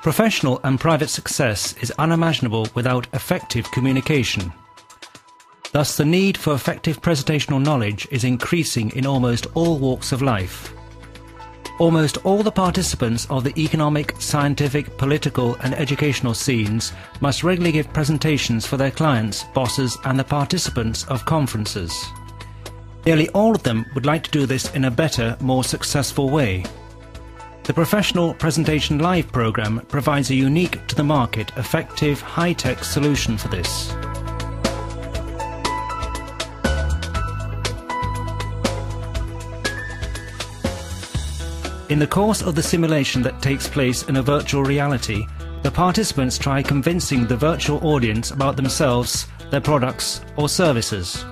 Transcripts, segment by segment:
Professional and private success is unimaginable without effective communication. Thus, the need for effective presentational knowledge is increasing in almost all walks of life. Almost all the participants of the economic, scientific, political and educational scenes must regularly give presentations for their clients, bosses and the participants of conferences. Nearly all of them would like to do this in a better, more successful way. The Professional Presentation Live program provides a unique to the market, effective, high-tech solution for this. In the course of the simulation that takes place in a virtual reality, the participants try convincing the virtual audience about themselves, their products or services.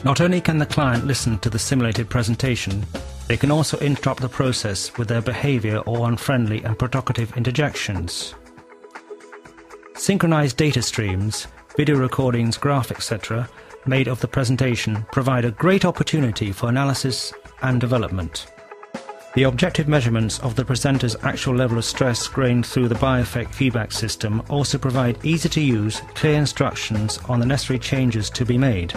Not only can the client listen to the simulated presentation, they can also interrupt the process with their behavior or unfriendly and provocative interjections. Synchronized data streams, video recordings, graphs, etc. made of the presentation provide a great opportunity for analysis and development. The objective measurements of the presenter's actual level of stress gained through the biofeedback feedback system also provide easy-to-use, clear instructions on the necessary changes to be made.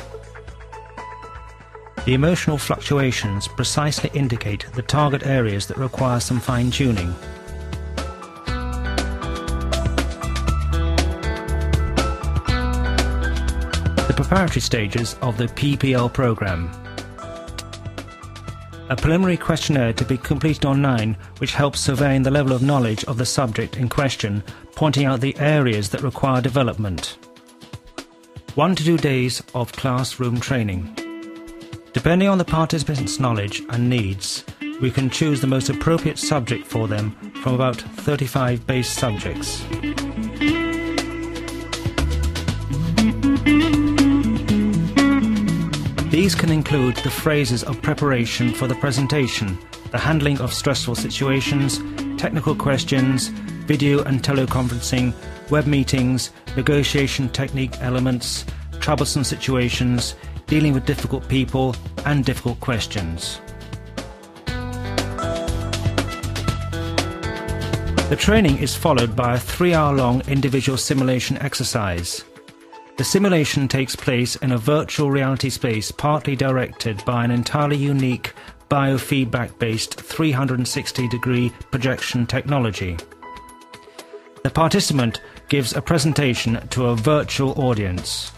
The emotional fluctuations precisely indicate the target areas that require some fine-tuning. The preparatory stages of the PPL program. A preliminary questionnaire to be completed online which helps surveying the level of knowledge of the subject in question, pointing out the areas that require development. 1 to 2 days of classroom training. Depending on the participants' knowledge and needs, we can choose the most appropriate subject for them from about 35 base subjects. These can include the phases of preparation for the presentation, the handling of stressful situations, technical questions, video and teleconferencing, web meetings, negotiation technique elements, troublesome situations, dealing with difficult people and difficult questions. The training is followed by a 3-hour-long individual simulation exercise. The simulation takes place in a virtual reality space partly directed by an entirely unique biofeedback-based 360-degree projection technology. The participant gives a presentation to a virtual audience.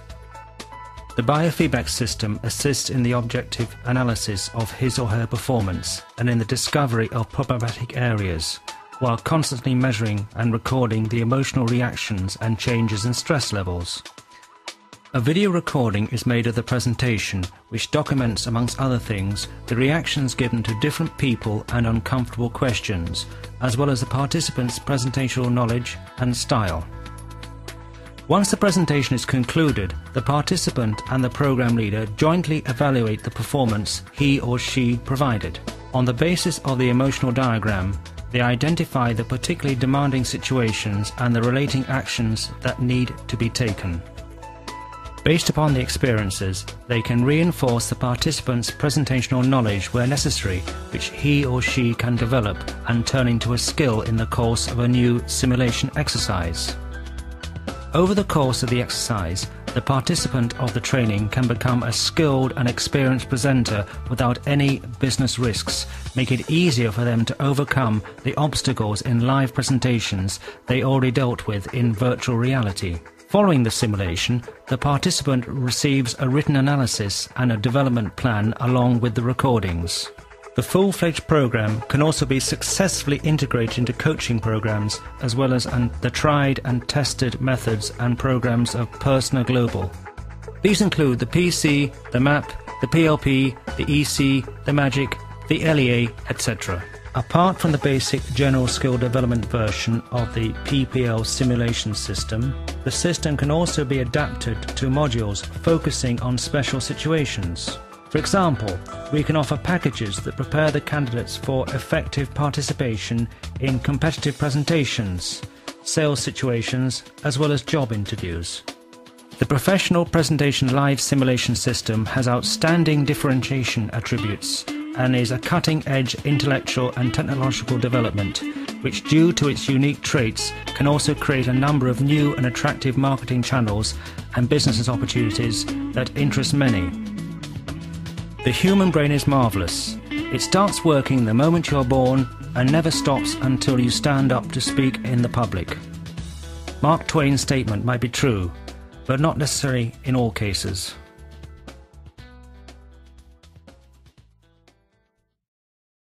The biofeedback system assists in the objective analysis of his or her performance and in the discovery of problematic areas, while constantly measuring and recording the emotional reactions and changes in stress levels. A video recording is made of the presentation, which documents, amongst other things, the reactions given to different people and uncomfortable questions, as well as the participants' presentational knowledge and style. Once the presentation is concluded, the participant and the program leader jointly evaluate the performance he or she provided. On the basis of the emotional diagram, they identify the particularly demanding situations and the relating actions that need to be taken. Based upon the experiences, they can reinforce the participant's presentational knowledge where necessary, which he or she can develop and turn into a skill in the course of a new simulation exercise. Over the course of the exercise, the participant of the training can become a skilled and experienced presenter without any business risks, make it easier for them to overcome the obstacles in live presentations they already dealt with in virtual reality. Following the simulation, the participant receives a written analysis and a development plan along with the recordings. The full-fledged program can also be successfully integrated into coaching programs as well as the tried and tested methods and programs of Persona Global. These include the PC, the MAP, the PLP, the EC, the MAGIC, the LEA, etc. Apart from the basic general skill development version of the PPL simulation system, the system can also be adapted to modules focusing on special situations. For example, we can offer packages that prepare the candidates for effective participation in competitive presentations, sales situations, as well as job interviews. The Professional Presentation Live simulation system has outstanding differentiation attributes and is a cutting-edge intellectual and technological development which due to its unique traits can also create a number of new and attractive marketing channels and business opportunities that interest many. The human brain is marvellous. It starts working the moment you're born and never stops until you stand up to speak in the public. Mark Twain's statement might be true, but not necessarily in all cases.